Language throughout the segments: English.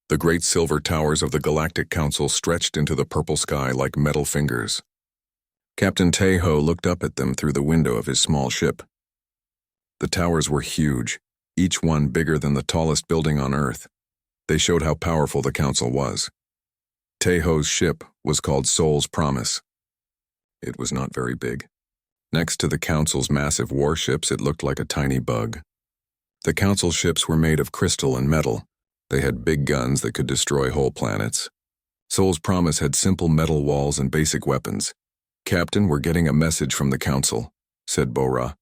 The great silver towers of the Galactic Council stretched into the purple sky like metal fingers. Captain Taeho looked up at them through the window of his small ship. The towers were huge, each one bigger than the tallest building on Earth. They showed how powerful the Council was. Taeho's ship was called Soul's Promise. It was not very big. Next to the Council's massive warships, it looked like a tiny bug. The Council ships were made of crystal and metal. They had big guns that could destroy whole planets. Soul's Promise had simple metal walls and basic weapons. "Captain, we're getting a message from the Council," said Bora.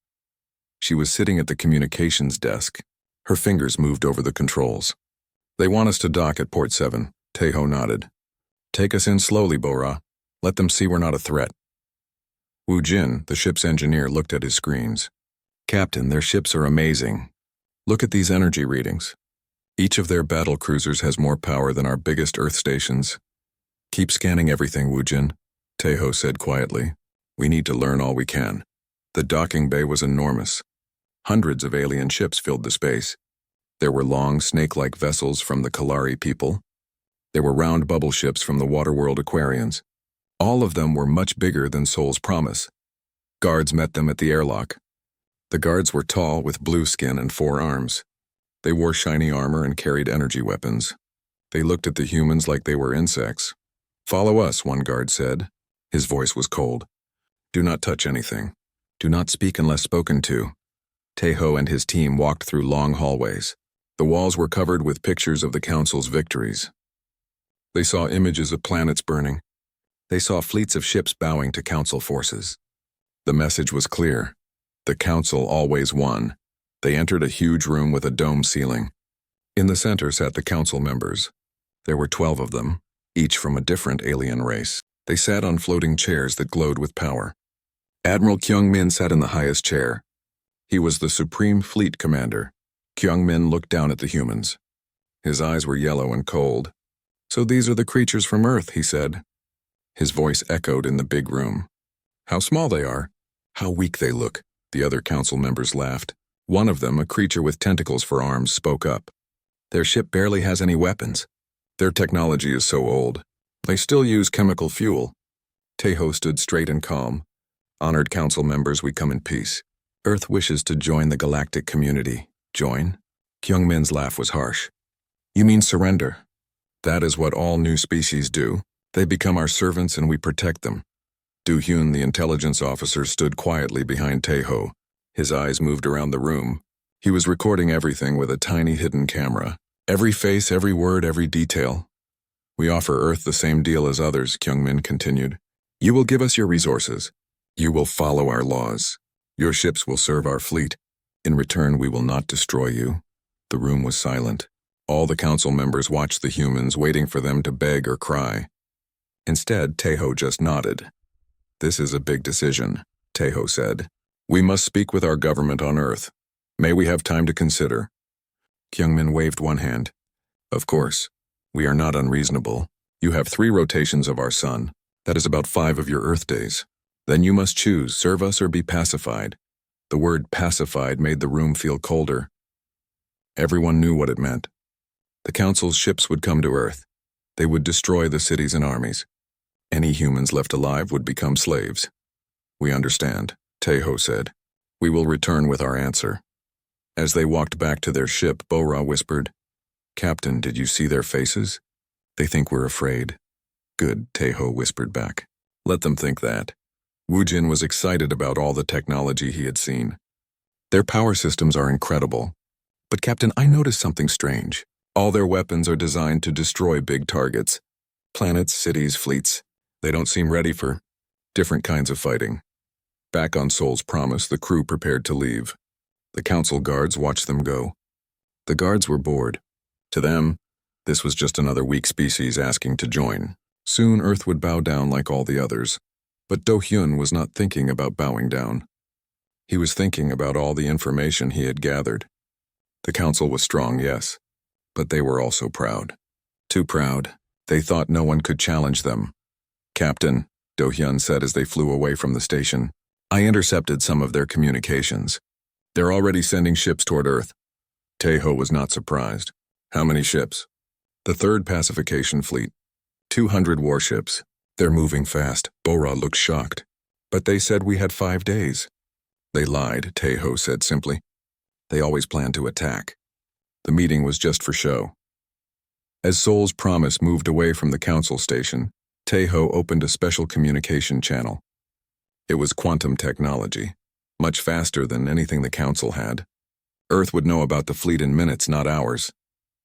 She was sitting at the communications desk. Her fingers moved over the controls. "They want us to dock at Port 7, Taeho nodded. "Take us in slowly, Bora. Let them see we're not a threat." Wu Jin, the ship's engineer, looked at his screens. "Captain, their ships are amazing. Look at these energy readings. Each of their battle cruisers has more power than our biggest Earth stations." "Keep scanning everything, Wu Jin," Taeho said quietly. "We need to learn all we can." The docking bay was enormous. Hundreds of alien ships filled the space. There were long, snake-like vessels from the Kalari people. There were round bubble ships from the Waterworld Aquarians. All of them were much bigger than Soul's Promise. Guards met them at the airlock. The guards were tall, with blue skin and 4 arms. They wore shiny armor and carried energy weapons. They looked at the humans like they were insects. "Follow us," one guard said. His voice was cold. "Do not touch anything. Do not speak unless spoken to." Taeho and his team walked through long hallways. The walls were covered with pictures of the Council's victories. They saw images of planets burning. They saw fleets of ships bowing to Council forces. The message was clear. The Council always won. They entered a huge room with a dome ceiling. In the center sat the Council members. There were 12 of them, each from a different alien race. They sat on floating chairs that glowed with power. Admiral Kyung-min sat in the highest chair. He was the Supreme Fleet Commander. Kyung-min looked down at the humans. His eyes were yellow and cold. "So these are the creatures from Earth," he said. His voice echoed in the big room. "How small they are. How weak they look." The other Council members laughed. One of them, a creature with tentacles for arms, spoke up. "Their ship barely has any weapons. Their technology is so old. They still use chemical fuel." Taeho stood straight and calm. "Honored Council members, we come in peace. Earth wishes to join the galactic community." "Join?" Kyung-min's laugh was harsh. "You mean surrender? That is what all new species do. They become our servants and we protect them." Do-hyun, the intelligence officer, stood quietly behind Taeho. His eyes moved around the room. He was recording everything with a tiny hidden camera. Every face, every word, every detail. "We offer Earth the same deal as others," Kyung-min continued. "You will give us your resources. You will follow our laws. Your ships will serve our fleet. In return, we will not destroy you." The room was silent. All the Council members watched the humans, waiting for them to beg or cry. Instead, Taeho just nodded. "This is a big decision," Taeho said. "We must speak with our government on Earth. May we have time to consider?" Kyung-min waved one hand. "Of course. We are not unreasonable. You have 3 rotations of our sun. That is about 5 of your Earth days. Then you must choose, serve us or be pacified." The word pacified made the room feel colder. Everyone knew what it meant. The Council's ships would come to Earth. They would destroy the cities and armies. Any humans left alive would become slaves. "We understand," Taeho said. "We will return with our answer." As they walked back to their ship, Bora whispered, "Captain, did you see their faces? They think we're afraid." "Good," Taeho whispered back. "Let them think that." Wu Jin was excited about all the technology he had seen. "Their power systems are incredible. But Captain, I noticed something strange. All their weapons are designed to destroy big targets. Planets, cities, fleets. They don't seem ready for different kinds of fighting." Back on Soul's Promise, the crew prepared to leave. The Council guards watched them go. The guards were bored. To them, this was just another weak species asking to join. Soon Earth would bow down like all the others. But Do-hyun was not thinking about bowing down. He was thinking about all the information he had gathered. The Council was strong, yes, but they were also proud. Too proud. They thought no one could challenge them. "Captain," Do-hyun said as they flew away from the station, "I intercepted some of their communications. They're already sending ships toward Earth." Taeho was not surprised. "How many ships?" The third pacification fleet. 200 warships. They're moving fast. Bora looked shocked. But they said we had 5 days. They lied, Taeho said simply. They always planned to attack. The meeting was just for show. As Seoul's promise moved away from the council station, Taeho opened a special communication channel. It was quantum technology, much faster than anything the council had. Earth would know about the fleet in minutes, not hours.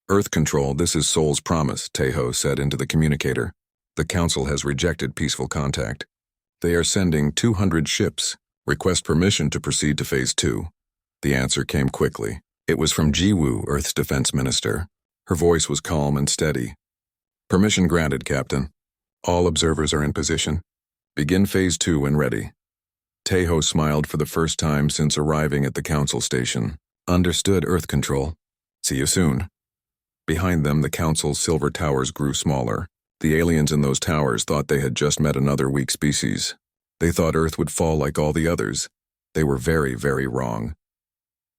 Earth Control, this is Seoul's promise, Taeho said into the communicator. The council has rejected peaceful contact. They are sending 200 ships. Request permission to proceed to Phase 2. The answer came quickly. It was from Jiwoo, Earth's defense minister. Her voice was calm and steady. Permission granted, Captain. All observers are in position. Begin Phase 2 when ready. Taeho smiled for the first time since arriving at the council station. Understood, Earth Control. See you soon. Behind them, the council's silver towers grew smaller. The aliens in those towers thought they had just met another weak species. They thought Earth would fall like all the others. They were very, very wrong.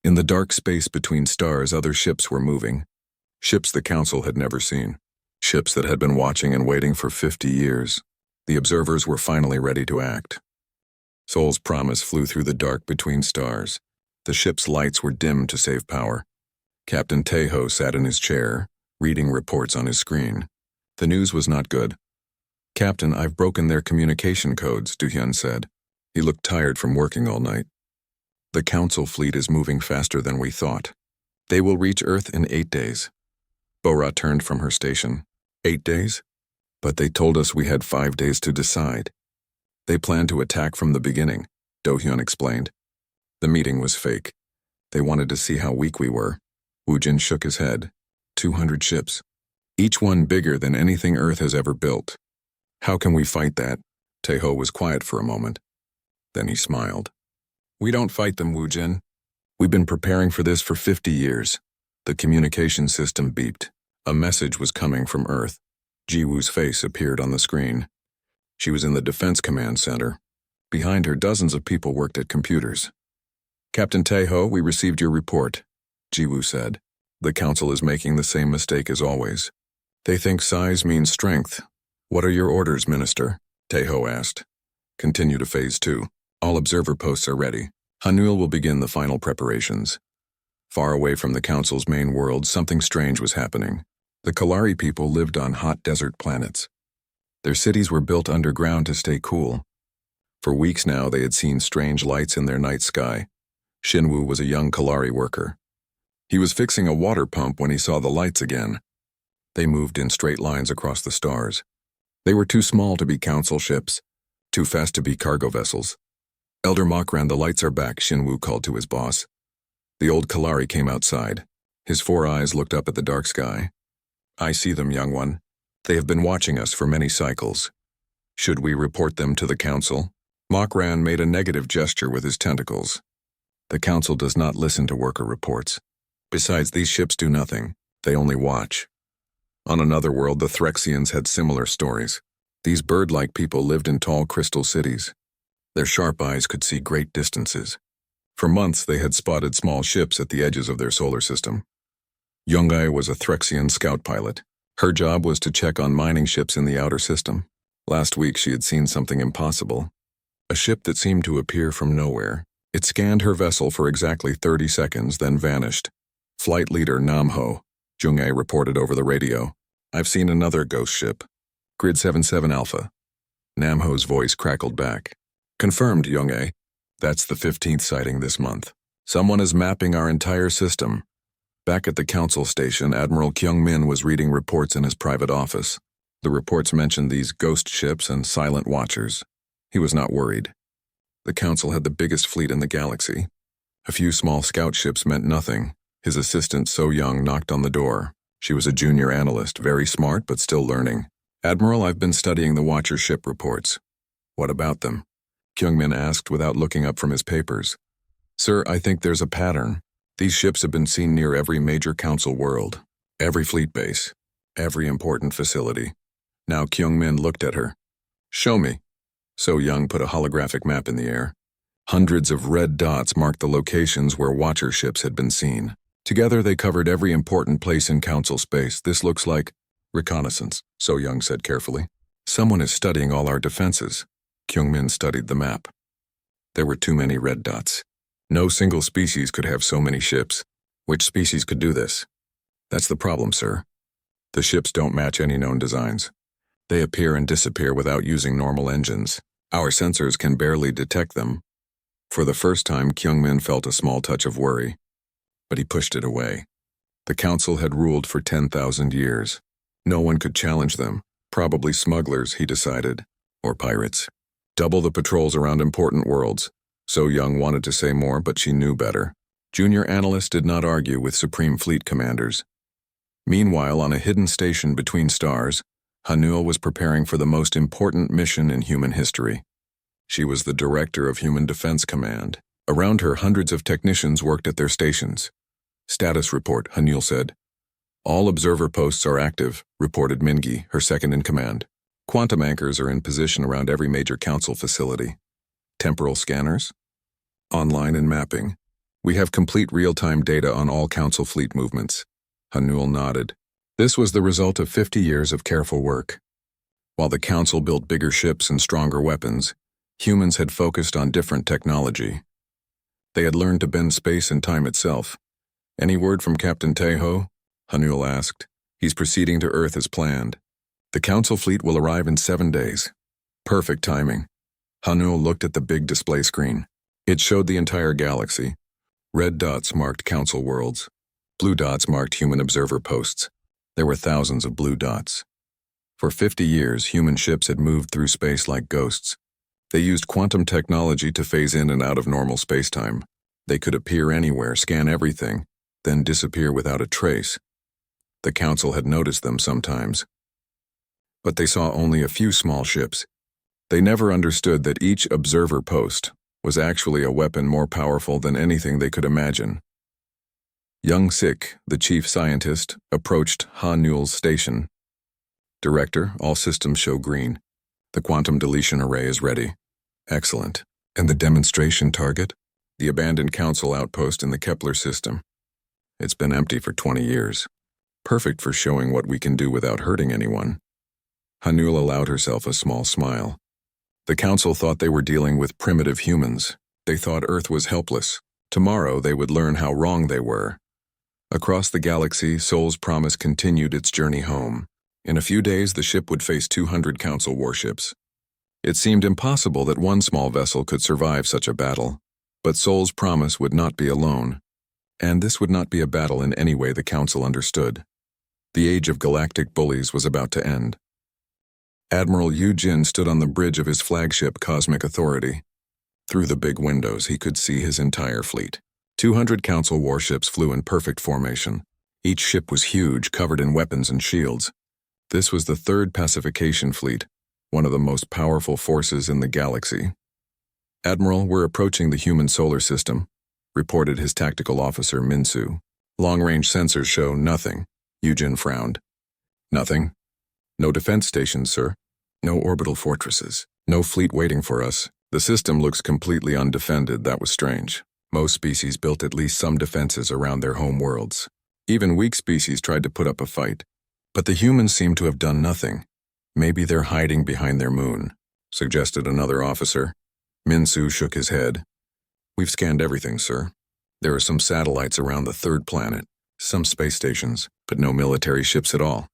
In the dark space between stars, other ships were moving. Ships the council had never seen. Ships that had been watching and waiting for 50 years. The observers were finally ready to act. Seoul's promise flew through the dark between stars. The ship's lights were dimmed to save power. Captain Taeho sat in his chair, reading reports on his screen. The news was not good. Captain, I've broken their communication codes, Do-hyun said. He looked tired from working all night. The council fleet is moving faster than we thought. They will reach Earth in 8 days. Bora turned from her station. 8 days? But they told us we had 5 days to decide. They planned to attack from the beginning, Do-hyun explained. The meeting was fake. They wanted to see how weak we were. Woojin shook his head. 200 ships. Each one bigger than anything Earth has ever built. How can we fight that? Taeho was quiet for a moment. Then he smiled. We don't fight them, Woojin. We've been preparing for this for 50 years. The communication system beeped. A message was coming from Earth. Jiwoo's face appeared on the screen. She was in the Defense Command Center. Behind her, dozens of people worked at computers. Captain Taeho, we received your report, Jiwoo said. The council is making the same mistake as always. They think size means strength. What are your orders, Minister? Taeho asked. Continue to Phase 2. All observer posts are ready. Hanul will begin the final preparations. Far away from the council's main world, something strange was happening. The Kalari people lived on hot desert planets. Their cities were built underground to stay cool. For weeks now, they had seen strange lights in their night sky. Shinwoo was a young Kalari worker. He was fixing a water pump when he saw the lights again. They moved in straight lines across the stars. They were too small to be council ships, too fast to be cargo vessels. Elder Mokran, the lights are back, Shinwoo called to his boss. The old Kalari came outside. His 4 eyes looked up at the dark sky. I see them, young one. They have been watching us for many cycles. Should we report them to the council? Mokran made a negative gesture with his tentacles. The council does not listen to worker reports. Besides, these ships do nothing. They only watch. On another world, the Threxians had similar stories. These bird-like people lived in tall crystal cities. Their sharp eyes could see great distances. For months, they had spotted small ships at the edges of their solar system. Youngai was a Threxian scout pilot. Her job was to check on mining ships in the outer system. Last week, she had seen something impossible. A ship that seemed to appear from nowhere. It scanned her vessel for exactly 30 seconds, then vanished. Flight leader Namho, Jung-ae reported over the radio. I've seen another ghost ship. Grid 77 Alpha. Namho's voice crackled back. Confirmed, Jung-ae. That's the 15th sighting this month. Someone is mapping our entire system. Back at the council station, Admiral Kyung-min was reading reports in his private office. The reports mentioned these ghost ships and silent watchers. He was not worried. The council had the biggest fleet in the galaxy. A few small scout ships meant nothing. His assistant, So Young, knocked on the door. She was a junior analyst, very smart but still learning. Admiral, I've been studying the watcher ship reports. What about them? Kyung-min asked without looking up from his papers. Sir, I think there's a pattern. These ships have been seen near every major council world, every fleet base, every important facility. Now Kyung-min looked at her. Show me. So Young put a holographic map in the air. Hundreds of red dots marked the locations where watcher ships had been seen. Together they covered every important place in council space. This looks like Reconnaissance, So Young said carefully. Someone is studying all our defenses. Kyungmin studied the map. There were too many red dots. No single species could have so many ships. Which species could do this? That's the problem, sir. The ships don't match any known designs. They appear and disappear without using normal engines. Our sensors can barely detect them. For the first time, Kyungmin felt a small touch of worry, but he pushed it away. The council had ruled for 10,000 years. No one could challenge them. Probably smugglers, he decided, or pirates. Double the patrols around important worlds. So Young wanted to say more, but she knew better. Junior analysts did not argue with Supreme Fleet commanders. Meanwhile, on a hidden station between stars, Hanul was preparing for the most important mission in human history. She was the director of Human Defense Command. Around her, hundreds of technicians worked at their stations. Status report, Hanul said. All observer posts are active, reported Mingi, her second in command. Quantum anchors are in position around every major council facility. Temporal scanners? Online and mapping. We have complete real-time data on all council fleet movements. Hanul nodded. This was the result of 50 years of careful work. While the council built bigger ships and stronger weapons, humans had focused on different technology. They had learned to bend space and time itself. Any word from Captain Taeho? Hanul asked. He's proceeding to Earth as planned. The council fleet will arrive in 7 days. Perfect timing. Hanul looked at the big display screen. It showed the entire galaxy. Red dots marked council worlds. Blue dots marked human observer posts. There were thousands of blue dots. For 50 years, human ships had moved through space like ghosts. They used quantum technology to phase in and out of normal spacetime. They could appear anywhere, scan everything, then disappear without a trace. The council had noticed them sometimes. But they saw only a few small ships. They never understood that each observer post was actually a weapon more powerful than anything they could imagine. Young Sik, the chief scientist, approached Hanul's station. Director, all systems show green. The quantum deletion array is ready. Excellent. And the demonstration target? The abandoned council outpost in the Kepler system. It's been empty for 20 years. Perfect for showing what we can do without hurting anyone. Hanul allowed herself a small smile. The council thought they were dealing with primitive humans. They thought Earth was helpless. Tomorrow they would learn how wrong they were. Across the galaxy, Sol's Promise continued its journey home. In a few days, the ship would face 200 council warships. It seemed impossible that one small vessel could survive such a battle. But Sol's Promise would not be alone. And this would not be a battle in any way the council understood. The age of galactic bullies was about to end. Admiral Yu Jin stood on the bridge of his flagship Cosmic Authority. Through the big windows, he could see his entire fleet. 200 council warships flew in perfect formation. Each ship was huge, covered in weapons and shields. This was the third pacification fleet, one of the most powerful forces in the galaxy. Admiral, we're approaching the human solar system, reported his tactical officer Minsu. Long-range sensors show nothing. Yujin frowned. Nothing? No defense stations, sir. No orbital fortresses. No fleet waiting for us. The system looks completely undefended. That was strange. Most species built at least some defenses around their home worlds. Even weak species tried to put up a fight. But the humans seem to have done nothing. Maybe they're hiding behind their moon, suggested another officer. Minsu shook his head. We've scanned everything, sir. There are some satellites around the third planet, some space stations, but no military ships at all.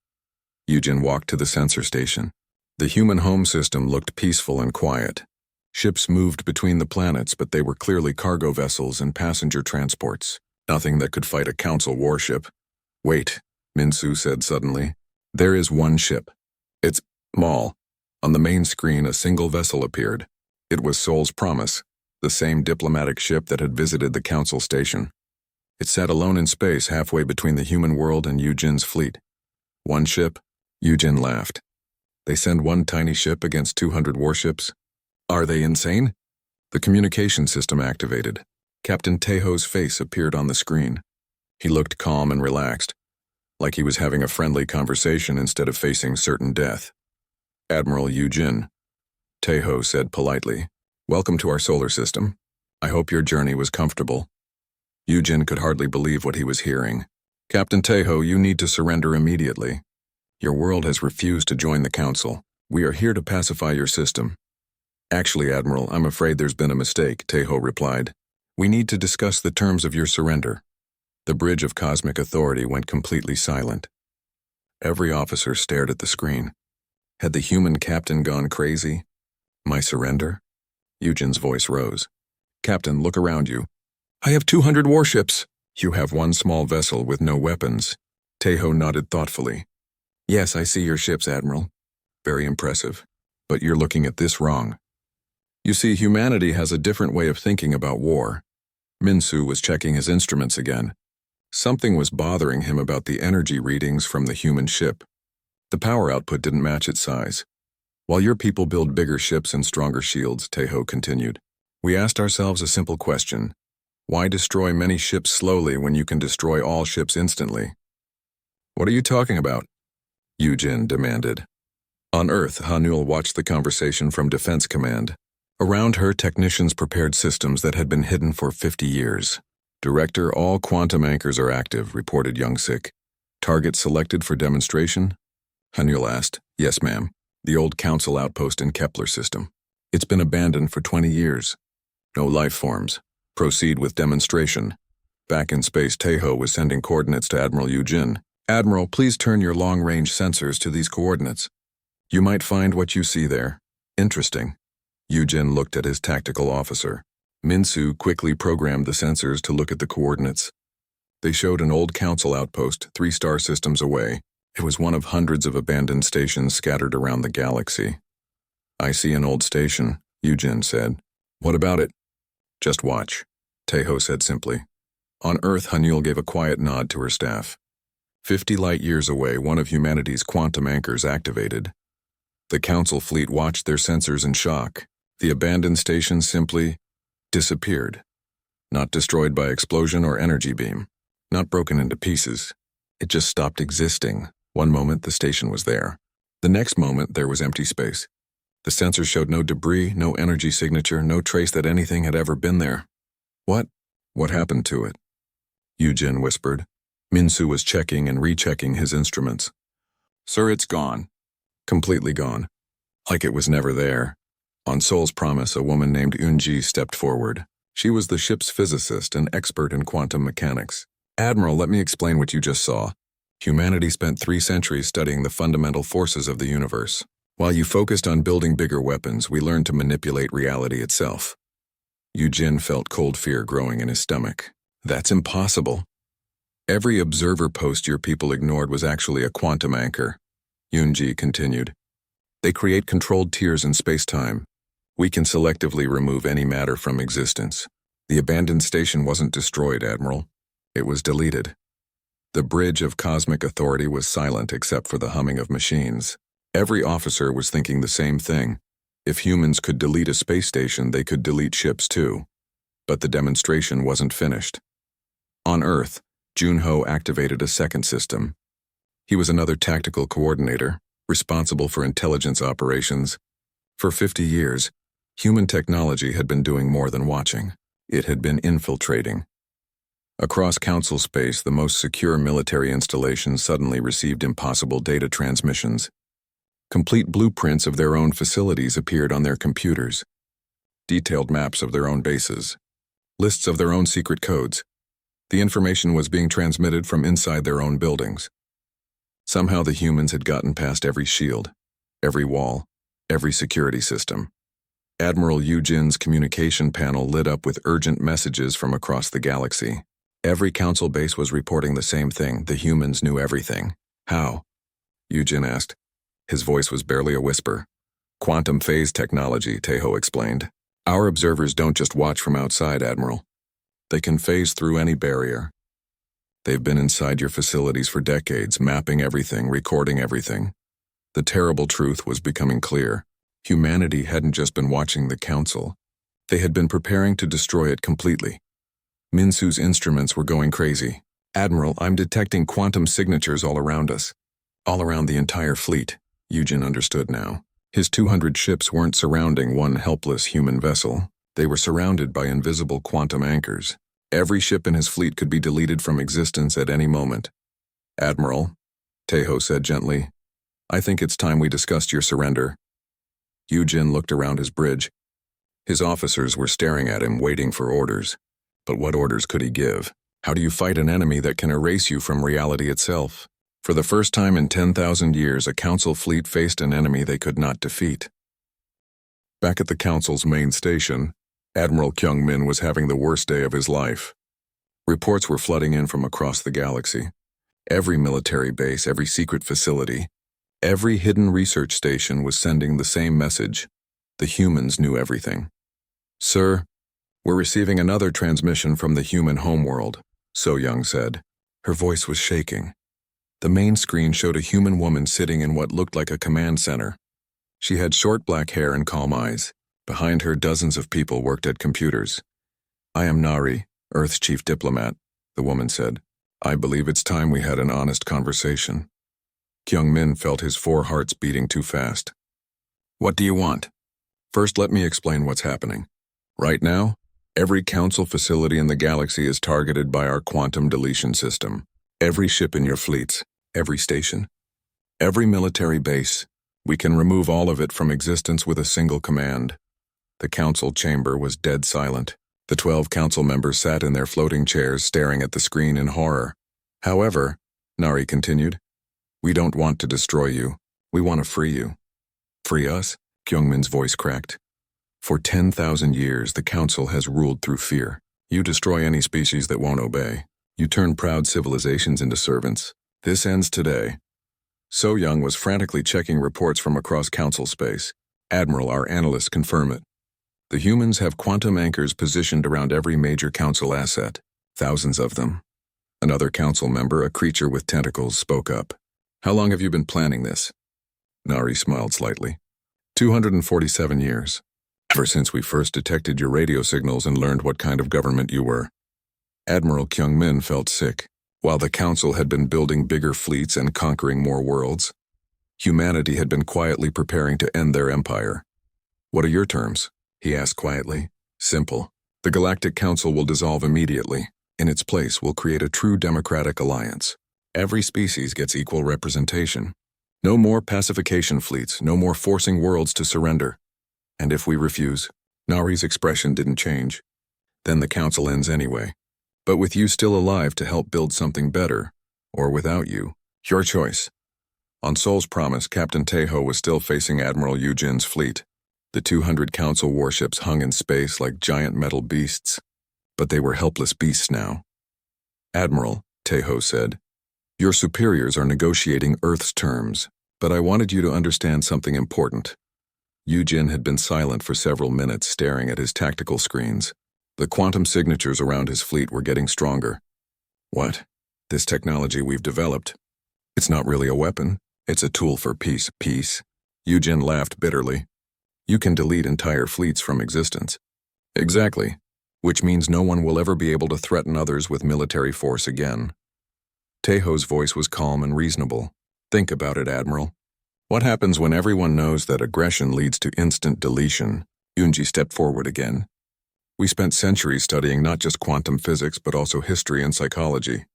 Yujin walked to the sensor station. The human home system looked peaceful and quiet. Ships moved between the planets, but they were clearly cargo vessels and passenger transports. Nothing that could fight a council warship. Wait, Minsu said suddenly. There is one ship. It's small. On the main screen, a single vessel appeared. It was Sol's Promise, the same diplomatic ship that had visited the council station. It sat alone in space halfway between the human world and Yujin's fleet. One ship? Yujin laughed. They send one tiny ship against 200 warships? Are they insane? The communication system activated. Captain Taeho's face appeared on the screen. He looked calm and relaxed, like he was having a friendly conversation instead of facing certain death. Admiral Yujin, Taeho said politely, welcome to our solar system. I hope your journey was comfortable. Yujin could hardly believe what he was hearing. Captain Taeho, you need to surrender immediately. Your world has refused to join the Council. We are here to pacify your system. Actually, Admiral, I'm afraid there's been a mistake, Tejo replied. We need to discuss the terms of your surrender. The bridge of cosmic authority went completely silent. Every officer stared at the screen. Had the human captain gone crazy? My surrender? Eugen's voice rose. Captain, look around you. I have 200 warships. You have one small vessel with no weapons. Tejo nodded thoughtfully. Yes, I see your ships, Admiral. Very impressive. But you're looking at this wrong. You see, humanity has a different way of thinking about war. Minsu was checking his instruments again. Something was bothering him about the energy readings from the human ship. The power output didn't match its size. While your people build bigger ships and stronger shields, Tejo continued, we asked ourselves a simple question. Why destroy many ships slowly when you can destroy all ships instantly? What are you talking about? Eugen demanded. On Earth, Hanul watched the conversation from Defense Command. Around her, technicians prepared systems that had been hidden for 50 years. Director, all quantum anchors are active, reported Youngsik. Target selected for demonstration? Hanul asked. Yes, ma'am. The old Council outpost in Kepler system. It's been abandoned for 20 years. No life forms. Proceed with demonstration. Back in space, Tejo was sending coordinates to Admiral Eugen. Admiral, please turn your long-range sensors to these coordinates. You might find what you see there interesting. Eugen looked at his tactical officer. Minsu quickly programmed the sensors to look at the coordinates. They showed an old Council outpost 3 star systems away. It was one of hundreds of abandoned stations scattered around the galaxy. I see an old station, Eugen said. What about it? Just watch, Tejo said simply. On Earth, Hanul gave a quiet nod to her staff. 50 light-years away, one of humanity's quantum anchors activated. The Council fleet watched their sensors in shock. The abandoned station simply disappeared. Not destroyed by explosion or energy beam. Not broken into pieces. It just stopped existing. One moment the station was there. The next moment there was empty space. The sensors showed no debris, no energy signature, no trace that anything had ever been there. What? What happened to it? Eugen whispered. Minsu was checking and rechecking his instruments. Sir, it's gone. Completely gone. Like it was never there. On Sol's promise, a woman named Unji stepped forward. She was the ship's physicist and expert in quantum mechanics. Admiral, let me explain what you just saw. Humanity spent 3 centuries studying the fundamental forces of the universe. While you focused on building bigger weapons, we learned to manipulate reality itself. Eugen felt cold fear growing in his stomach. That's impossible. Every observer post your people ignored was actually a quantum anchor. Unji continued. They create controlled tiers in space-time. We can selectively remove any matter from existence. The abandoned station wasn't destroyed, Admiral. It was deleted. The bridge of cosmic authority was silent except for the humming of machines. Every officer was thinking the same thing. If humans could delete a space station, they could delete ships too. But the demonstration wasn't finished. On Earth, Junho activated a second system. He was another tactical coordinator, responsible for intelligence operations. For 50 years, human technology had been doing more than watching. It had been infiltrating. Across Council space, the most secure military installations suddenly received impossible data transmissions. Complete blueprints of their own facilities appeared on their computers. Detailed maps of their own bases. Lists of their own secret codes. The information was being transmitted from inside their own buildings. Somehow the humans had gotten past every shield, every wall, every security system. Admiral Eugen's communication panel lit up with urgent messages from across the galaxy. Every Council base was reporting the same thing. The humans knew everything. How? Eugen asked. His voice was barely a whisper. Quantum phase technology, Tejo explained. Our observers don't just watch from outside, Admiral. They can phase through any barrier. They've been inside your facilities for decades, mapping everything, recording everything. The terrible truth was becoming clear. Humanity hadn't just been watching the Council. They had been preparing to destroy it completely. Minsu's instruments were going crazy. Admiral, I'm detecting quantum signatures all around us. All around the entire fleet. Eugen understood now. His 200 ships weren't surrounding one helpless human vessel. They were surrounded by invisible quantum anchors. Every ship in his fleet could be deleted from existence at any moment. Admiral, Tejo said gently, I think it's time we discussed your surrender. Yujin looked around his bridge. His officers were staring at him, waiting for orders. But what orders could he give? How do you fight an enemy that can erase you from reality itself? For the first time in 10,000 years, a council fleet faced an enemy they could not defeat. Back at the council's main station, Admiral Kyung-min was having the worst day of his life. Reports were flooding in from across the galaxy. Every military base, every secret facility, every hidden research station was sending the same message. The humans knew everything. "Sir, we're receiving another transmission from the human homeworld," So-young said. Her voice was shaking. The main screen showed a human woman sitting in what looked like a command center. She had short black hair and calm eyes. Behind her, dozens of people worked at computers. "I am Nari, Earth's chief diplomat," the woman said. "I believe it's time we had an honest conversation." Kyung-min felt his 4 hearts beating too fast. "What do you want?" "First, let me explain what's happening. Right now, every council facility in the galaxy is targeted by our quantum deletion system. Every ship in your fleets, every station, every military base. We can remove all of it from existence with a single command." The council chamber was dead silent. The 12 council members sat in their floating chairs staring at the screen in horror. "However," Nari continued, "we don't want to destroy you. We want to free you." "Free us?" Kyung-min's voice cracked. "For 10,000 years, the council has ruled through fear. You destroy any species that won't obey. You turn proud civilizations into servants. This ends today." So-young was frantically checking reports from across council space. "Admiral, our analysts confirm it. The humans have quantum anchors positioned around every major council asset. Thousands of them." Another council member, a creature with tentacles, spoke up. "How long have you been planning this?" Nari smiled slightly. 247 years. Ever since we first detected your radio signals and learned what kind of government you were." Admiral Kyung-min felt sick. While the council had been building bigger fleets and conquering more worlds, humanity had been quietly preparing to end their empire. "What are your terms?" he asked quietly. "Simple. The Galactic Council will dissolve immediately. In its place, we'll create a true democratic alliance. Every species gets equal representation. No more pacification fleets, no more forcing worlds to surrender. And if we refuse," Nari's expression didn't change, "then the council ends anyway. But with you still alive to help build something better, or without you, your choice." On Sol's promise, Captain Taeho was still facing Admiral Yujin's fleet. The 200 council warships hung in space like giant metal beasts, but they were helpless beasts now. "Admiral," Taeho said, "your superiors are negotiating Earth's terms, but I wanted you to understand something important." Yujin had been silent for several minutes, staring at his tactical screens. The quantum signatures around his fleet were getting stronger. "What? This technology we've developed? It's not really a weapon. It's a tool for peace." "Peace?" Yujin laughed bitterly. "You can delete entire fleets from existence." "Exactly. Which means no one will ever be able to threaten others with military force again." Taeho's voice was calm and reasonable. "Think about it, Admiral. What happens when everyone knows that aggression leads to instant deletion?" Yunji stepped forward again. "We spent centuries studying not just quantum physics but also history and psychology.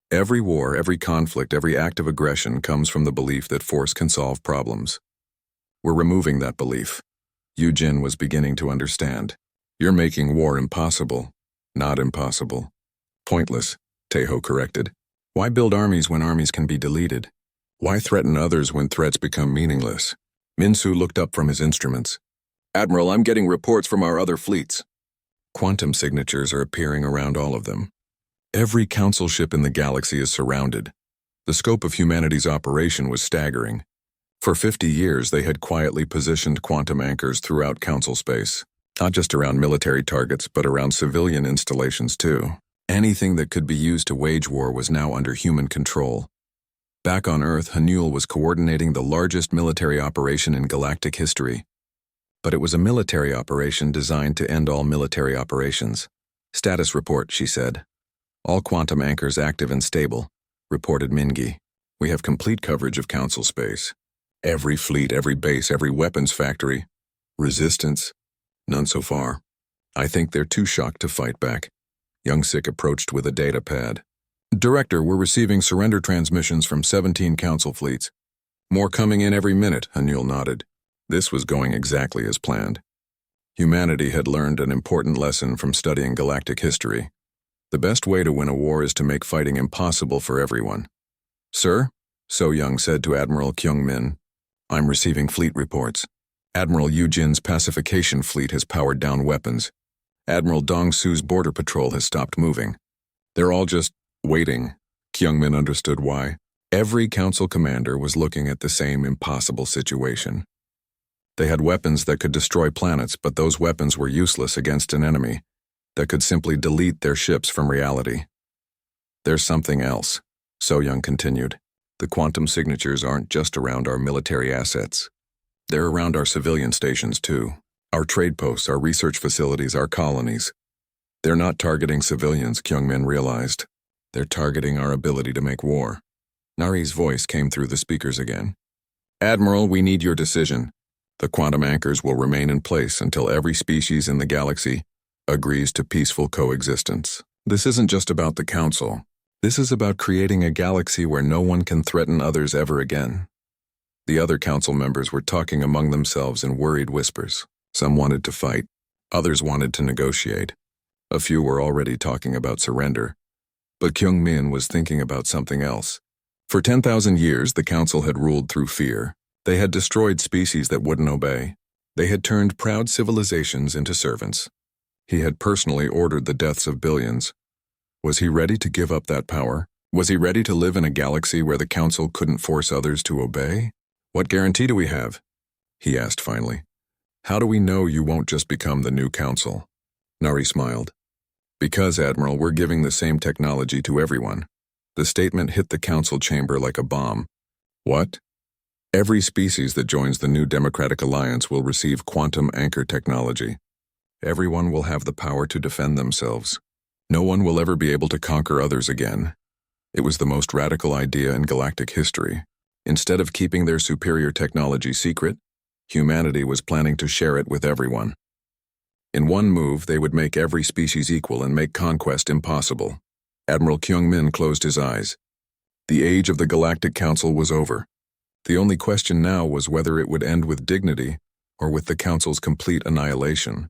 Every war, every conflict, every act of aggression comes from the belief that force can solve problems. We're removing that belief." Yujin was beginning to understand. "You're making war impossible." "Not impossible. Pointless," Taeho corrected. "Why build armies when armies can be deleted? Why threaten others when threats become meaningless?" Minsu looked up from his instruments. "Admiral, I'm getting reports from our other fleets. Quantum signatures are appearing around all of them. Every council ship in the galaxy is surrounded. The scope of humanity's operation was staggering. For 50 years, they had quietly positioned quantum anchors throughout council space, not just around military targets, but around civilian installations too. Anything that could be used to wage war was now under human control. Back on Earth, Hanul was coordinating the largest military operation in galactic history. But it was a military operation designed to end all military operations. "Status report," she said. "All quantum anchors active and stable," reported Mingi. "We have complete coverage of council space. Every fleet, every base, every weapons factory. Resistance? None so far. I think they're too shocked to fight back." Young-sik approached with a data pad. "Director, we're receiving surrender transmissions from 17 council fleets. More coming in every minute, Anil nodded. This was going exactly as planned. Humanity had learned an important lesson from studying galactic history. The best way to win a war is to make fighting impossible for everyone. Sir, So Young said to Admiral Kyung-min, I'm receiving fleet reports. Admiral Yu-jin's pacification fleet has powered down weapons. Admiral Dong-su's border patrol has stopped moving. They're all just waiting. Kyung-min understood why. Every council commander was looking at the same impossible situation. They had weapons that could destroy planets, but those weapons were useless against an enemy that could simply delete their ships from reality. There's something else, So Young continued. The quantum signatures aren't just around our military assets. They're around our civilian stations too. Our trade posts, our research facilities, our colonies. They're not targeting civilians, Kyung-min realized. They're targeting our ability to make war. Nari's voice came through the speakers again. Admiral, we need your decision. The quantum anchors will remain in place until every species in the galaxy agrees to peaceful coexistence. This isn't just about the Council. This is about creating a galaxy where no one can threaten others ever again. The other council members were talking among themselves in worried whispers. Some wanted to fight. Others wanted to negotiate. A few were already talking about surrender. But Kyung-min was thinking about something else. For 10,000 years, the council had ruled through fear. They had destroyed species that wouldn't obey. They had turned proud civilizations into servants. He had personally ordered the deaths of billions. Was he ready to give up that power? Was he ready to live in a galaxy where the council couldn't force others to obey? What guarantee do we have? He asked finally. How do we know you won't just become the new council? Nari smiled. Because, Admiral, we're giving the same technology to everyone. The statement hit the council chamber like a bomb. What? Every species that joins the new Democratic Alliance will receive quantum anchor technology. Everyone will have the power to defend themselves. No one will ever be able to conquer others again. It was the most radical idea in galactic history. Instead of keeping their superior technology secret, humanity was planning to share it with everyone. In one move, they would make every species equal and make conquest impossible. Admiral Kyung-min closed his eyes. The age of the Galactic Council was over. The only question now was whether it would end with dignity or with the Council's complete annihilation.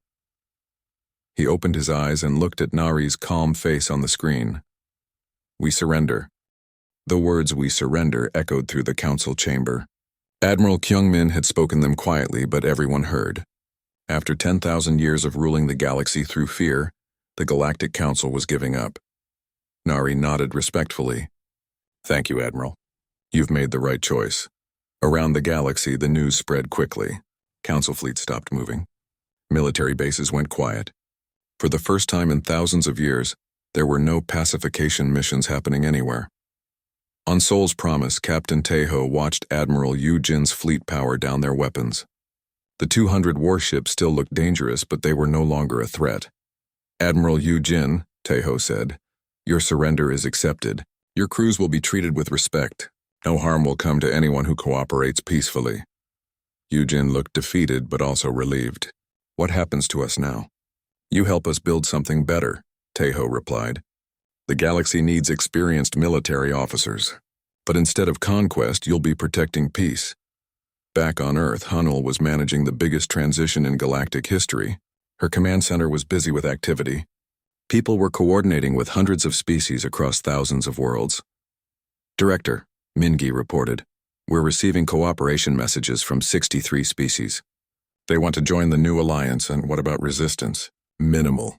He opened his eyes and looked at Nari's calm face on the screen. We surrender. The words "we surrender" echoed through the council chamber. Admiral Kyung-min had spoken them quietly, but everyone heard. After 10,000 years of ruling the galaxy through fear, the Galactic Council was giving up. Nari nodded respectfully. Thank you, Admiral. You've made the right choice. Around the galaxy, the news spread quickly. Council fleets stopped moving. Military bases went quiet. For the first time in thousands of years, there were no pacification missions happening anywhere. On Sol's promise, Captain Taeho watched Admiral Yu-jin's fleet power down their weapons. The 200 warships still looked dangerous, but they were no longer a threat. Admiral Yu-jin, Taeho said, your surrender is accepted. Your crews will be treated with respect. No harm will come to anyone who cooperates peacefully. Yu-jin looked defeated but also relieved. What happens to us now? You help us build something better, Taeho replied. The galaxy needs experienced military officers. But instead of conquest, you'll be protecting peace. Back on Earth, Hunnel was managing the biggest transition in galactic history. Her command center was busy with activity. People were coordinating with hundreds of species across thousands of worlds. Director, Mingi reported, we're receiving cooperation messages from 63 species. They want to join the new alliance, and what about resistance? Minimal.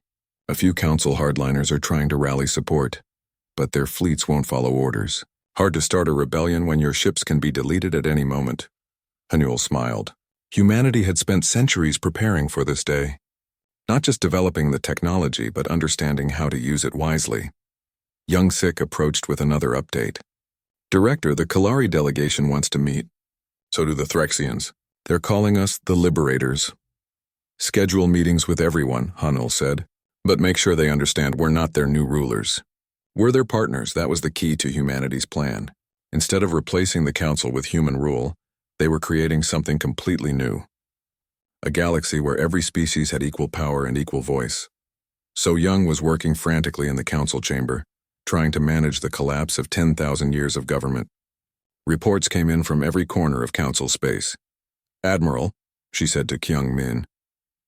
A few council hardliners are trying to rally support, but their fleets won't follow orders. Hard to start a rebellion when your ships can be deleted at any moment. Hanul smiled. Humanity had spent centuries preparing for this day. Not just developing the technology, but understanding how to use it wisely. Young Sik approached with another update. Director, the Kalari delegation wants to meet. So do the Threxians. They're calling us the Liberators. Schedule meetings with everyone, Hanul said. But make sure they understand we're not their new rulers. We're their partners. That was the key to humanity's plan. Instead of replacing the council with human rule, they were creating something completely new. A galaxy where every species had equal power and equal voice. So Young was working frantically in the council chamber, trying to manage the collapse of 10,000 years of government. Reports came in from every corner of Council space. "Admiral," she said to Kyung Min,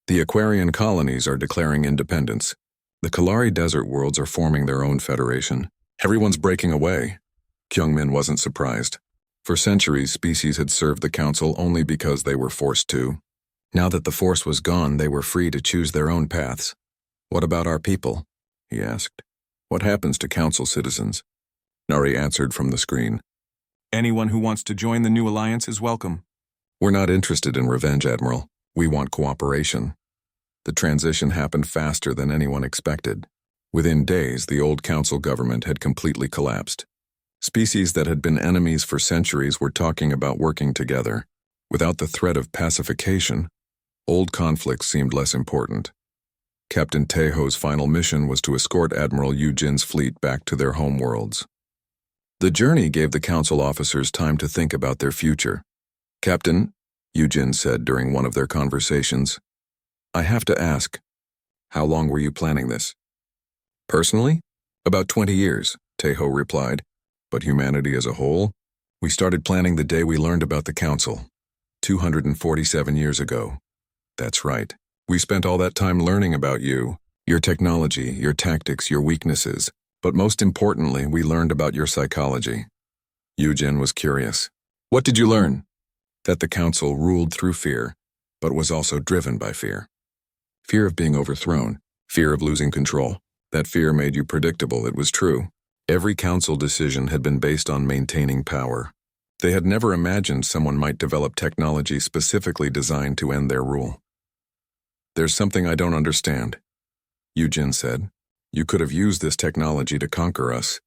"the Aquarian colonies are declaring independence. The Kalari desert worlds are forming their own federation. Everyone's breaking away." Kyung Min wasn't surprised. For centuries, species had served the Council only because they were forced to. Now that the force was gone, they were free to choose their own paths. "What about our people?" he asked. "What happens to Council citizens?" Nari answered from the screen. "Anyone who wants to join the new alliance is welcome." "We're not interested in revenge, Admiral. We want cooperation." The transition happened faster than anyone expected. Within days, the old Council government had completely collapsed. Species that had been enemies for centuries were talking about working together. Without the threat of pacification, old conflicts seemed less important. Captain Taeho's final mission was to escort Admiral Yujin's fleet back to their homeworlds. The journey gave the Council officers time to think about their future. "Captain," Yujin said during one of their conversations, "I have to ask, how long were you planning this?" "Personally? About 20 years, Taeho replied. "But humanity as a whole? We started planning the day we learned about the Council, 247 years ago." "That's right. We spent all that time learning about you, your technology, your tactics, your weaknesses. But most importantly, we learned about your psychology." Yujin was curious. "What did you learn?" "That the Council ruled through fear, but was also driven by fear. Fear of being overthrown, fear of losing control. That fear made you predictable, it was true. Every Council decision had been based on maintaining power. They had never imagined someone might develop technology specifically designed to end their rule." "There's something I don't understand," Yujin said. "You could have used this technology to conquer us.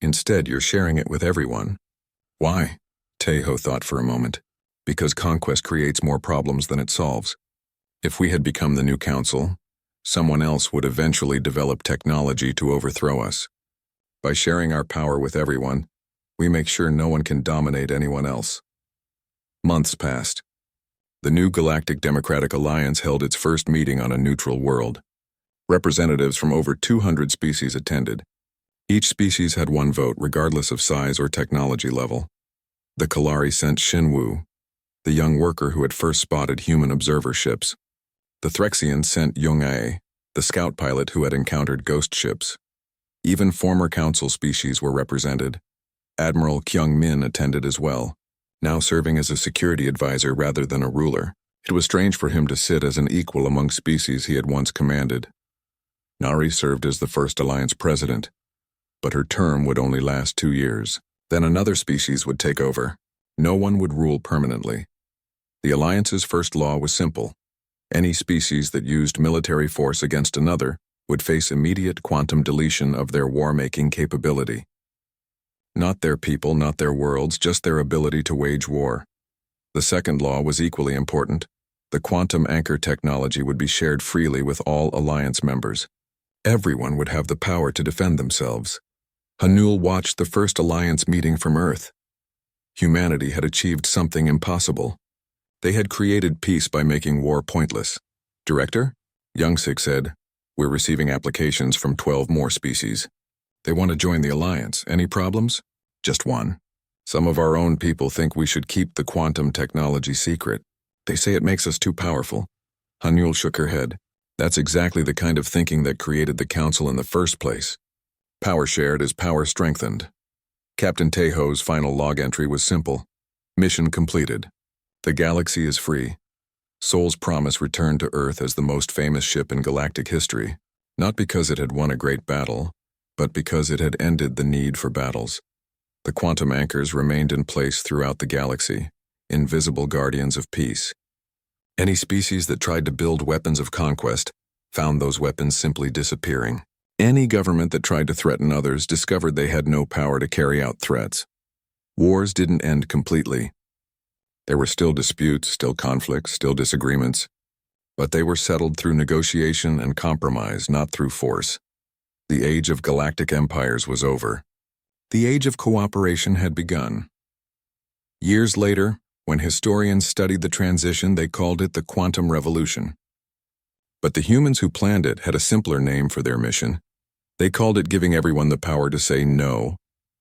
Instead, you're sharing it with everyone." "Why?" Taeho thought for a moment. "Because conquest creates more problems than it solves. If we had become the new Council, someone else would eventually develop technology to overthrow us. By sharing our power with everyone, we make sure no one can dominate anyone else." Months passed. The new Galactic Democratic Alliance held its first meeting on a neutral world. Representatives from over 200 species attended. Each species had one vote, regardless of size or technology level. The Kalari sent Shinwu, the young worker who had first spotted human observer ships. The Threxians sent Yong-ae, the scout pilot who had encountered ghost ships. Even former Council species were represented. Admiral Kyung Min attended as well, now serving as a security advisor rather than a ruler. It was strange for him to sit as an equal among species he had once commanded. Nari served as the first Alliance president, but her term would only last 2 years. Then another species would take over. No one would rule permanently. The Alliance's first law was simple. Any species that used military force against another would face immediate quantum deletion of their war-making capability. Not their people, not their worlds, just their ability to wage war. The second law was equally important. The quantum anchor technology would be shared freely with all Alliance members. Everyone would have the power to defend themselves. Hanul watched the first Alliance meeting from Earth. Humanity had achieved something impossible. They had created peace by making war pointless. "Director?" Youngsik said, "We're receiving applications from 12 more species. They want to join the Alliance. Any problems?" "Just one. Some of our own people think we should keep the quantum technology secret. They say it makes us too powerful." Hanul shook her head. "That's exactly the kind of thinking that created the Council in the first place. Power shared is power strengthened." Captain Taeho's final log entry was simple. Mission completed. The galaxy is free. Sol's Promise returned to Earth as the most famous ship in galactic history, not because it had won a great battle, but because it had ended the need for battles. The quantum anchors remained in place throughout the galaxy, invisible guardians of peace. Any species that tried to build weapons of conquest found those weapons simply disappearing. Any government that tried to threaten others discovered they had no power to carry out threats. Wars didn't end completely. There were still disputes, still conflicts, still disagreements, but they were settled through negotiation and compromise, not through force. The age of galactic empires was over. The age of cooperation had begun. Years later, when historians studied the transition, they called it the Quantum Revolution. But the humans who planned it had a simpler name for their mission. They called it giving everyone the power to say no,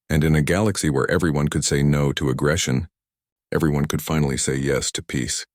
And in a galaxy where everyone could say no to aggression, everyone could finally say yes to peace.